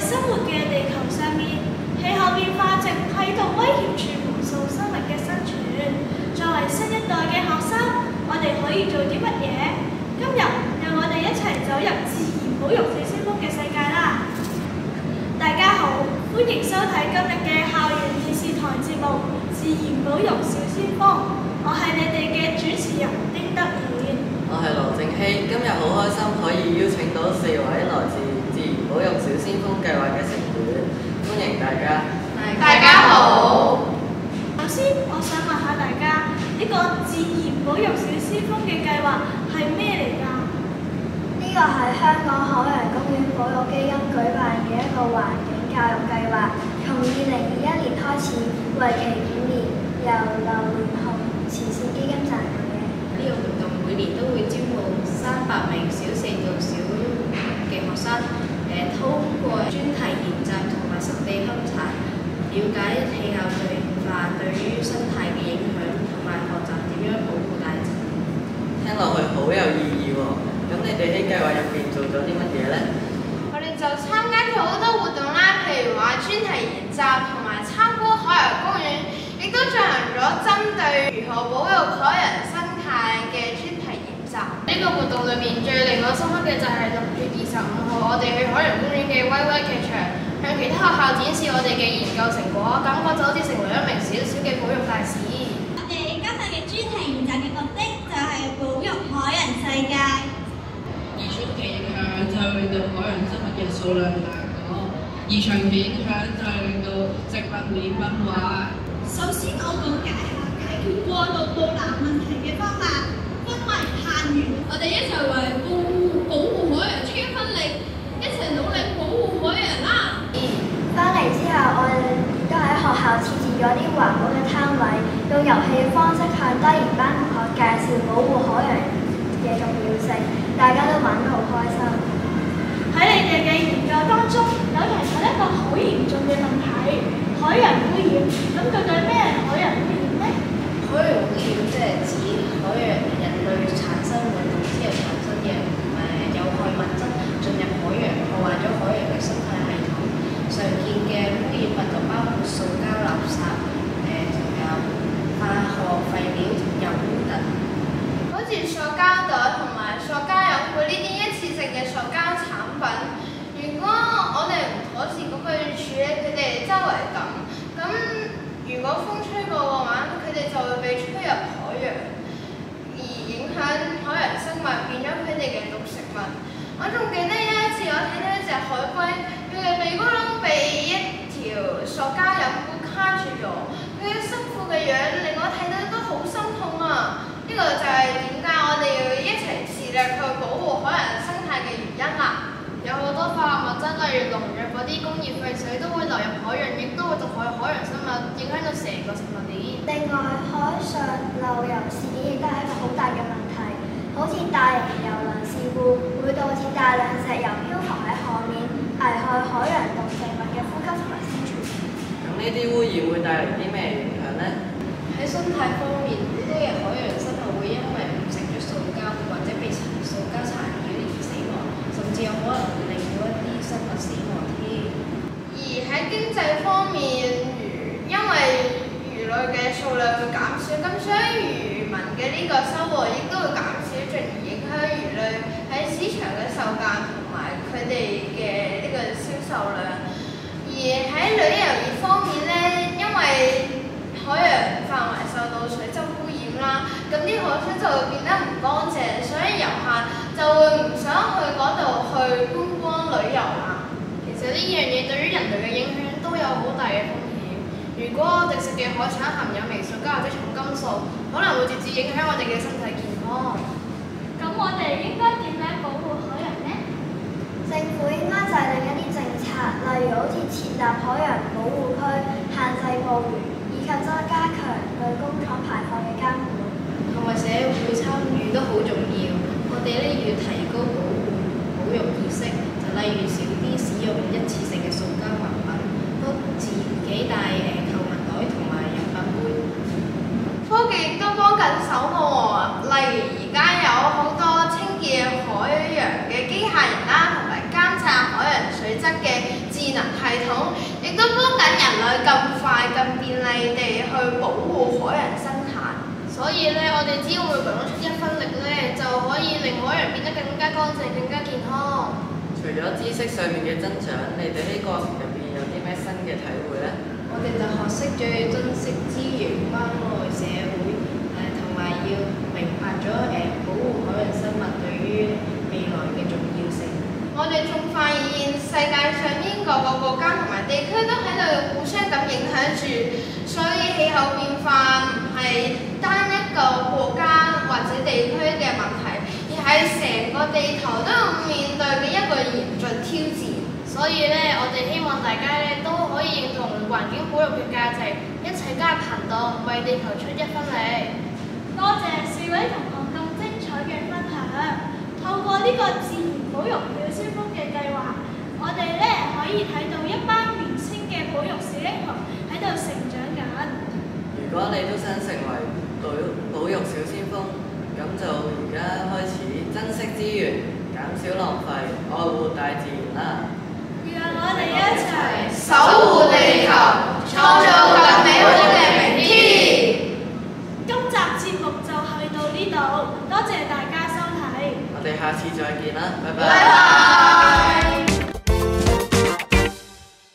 生活嘅地球上面，氣候變化正喺度威脅住無數生物嘅生存。作為新一代嘅學生，我哋可以做啲乜嘢？今日讓我哋一齊走入自然保育小先鋒嘅世界啦！大家好，歡迎收睇今日嘅校園電視台節目《自然保育小先鋒》，我係你哋嘅主持人丁德賢。我係羅正熙，今日好開心可以邀請到4位來自自然保育小先鋒計劃嘅成員，歡迎大家。大家好。首先，我想問下大家，呢個自然保育小先鋒嘅計劃係咩嚟㗎？呢個係香港海洋公園保育基金舉辦嘅一個環境教育計劃，從2021年開始，為期5年，由榴蓮紅慈善基金贊助嘅。呢個活動每年都會招募300名小四到小嘅學生，通過專題研習同埋實地勘察，了解氣候變化對於生態嘅影響，同埋學習點樣保護大自然。聽落去好有意義喎！咁你哋喺計劃入邊做咗啲乜嘢呢？我哋就參加咗好多活動啦，譬如話專題研習同埋參觀海洋公園，亦都進行咗針對如何保育海洋生態嘅專題研習。呢個活動裏面最令我深刻嘅就係6月25號，我哋去海洋公園嘅威威劇場，向其他學校展示我哋嘅研究成果，感覺就好似成為一名小小嘅保育大使。我哋今日嘅專題研習嘅目的就係保育海洋世界。移出嘅影響就係令到海洋生物嘅數量下降，而長期影響就係令到植物鏈崩壞。首先，我講解下解決過度捕撈問題嘅方法，分為限源。我哋一齊為保護海洋出一分力，一齊努力保護海洋啦！翻嚟之後，我哋都喺學校設置咗啲環保嘅攤位，用遊戲嘅方式向低年班同學介紹保護海洋嘅重要性，大家都玩得好開心。喺你哋嘅研究當中，有提出一個好嚴重嘅問題：海洋污染。咁究竟咩係海洋污染呢？海洋污染即係指海洋人類產生活動之後產生嘅有害物質進入海洋，破壞咗海洋嘅生態系統。常見嘅污染物就包括塑膠垃圾、仲有化學廢料同油污等。好似塑膠袋同埋塑膠飲管呢啲一次性嘅塑膠產品，如果我哋唔妥善咁去處理佢哋周圍抌，咁如果風吹過嘅話，佢哋就會被吹入海洋，而影響海洋生物，變咗佢哋嘅毒食物。我仲記得有一次我睇到一隻海龜，佢嘅鼻哥窿被一條塑膠飲管卡住咗，佢嘅辛苦嘅樣令我睇到都好心痛啊！呢個就係點解我哋要一齊致力去保護海洋生態嘅原因啦。有好多化學物質，例如農藥嗰啲工業廢水都會流入海洋，亦都會毒害海洋生物，影響到成個食物鏈。另外，海上漏油事件亦都係一個好大嘅問題，好似大型郵輪事故會導致大量石油漂浮喺海面，危害海洋動植物嘅呼吸同埋生存。咁呢啲污染會帶嚟啲咩影響呢？喺生態方面，好多嘅海洋生物會因為唔食咗塑膠或者被塑膠殘擾而死亡，甚至有可能令到一啲生物死亡添。而喺經濟方面，因為魚類嘅數量會減少，咁所以漁民嘅呢個收穫亦都會減少，進而影響魚類喺市場嘅售價同埋佢哋嘅呢個銷售量。而喺旅遊業方面呢，因為海洋範圍受到水質污染啦，咁啲海水就會變得唔乾淨，所以遊客就會唔想去嗰度去觀光旅遊啦。其實呢樣嘢對於人類嘅影響都有好大嘅風險。如果我哋食嘅海產含有微塑膠或者重金屬，可能會直接影響我哋嘅身體健康。咁我哋應該點樣保護海洋呢？政府應該制定一啲政策，例如好似設立海洋保護區、限制捕魚，以及加強對工廠排放嘅監管。同埋社會參與都好重要。我哋要提高保育意識，就例如少啲使用一次性嘅塑膠物品，都自己帶購物袋同埋飲品杯。科技亦都幫緊手喎，例如而家有好多清潔海洋嘅機械人啦，同埋監察海洋水質嘅智能以咧，我哋只要每個人都出一分力咧，就可以令海洋變得更加乾淨、更加健康。除咗知識上面嘅增長，你哋喺過程入邊有啲咩新嘅體會呢？我哋就學識咗要珍惜資源、關愛社會，同埋要明白咗保護海洋生物對於未來嘅重要性。我哋仲發現世界上邊各個國家同埋地區都喺度互相咁影響住，所以氣候變化唔係單一個國家或者地區嘅問題，而係成個地球都要面對嘅一個嚴峻挑戰。所以咧，我哋希望大家咧都可以認同環境保育嘅價值，一齊加入行動，為地球出一分力。多謝4位同學咁精彩嘅分享。透過呢個自然保育小先鋒嘅計劃，我哋咧可以睇到一班年輕嘅保育小英雄喺度成長緊。如果你都想成為保育小先鋒，咁就而家開始珍惜資源，減少浪費，愛護大自然啦！讓我哋一齊守護地球，創造更美好嘅明天。今集節目就去到呢度，多謝大家收睇。我哋下次再見啦，拜拜拜。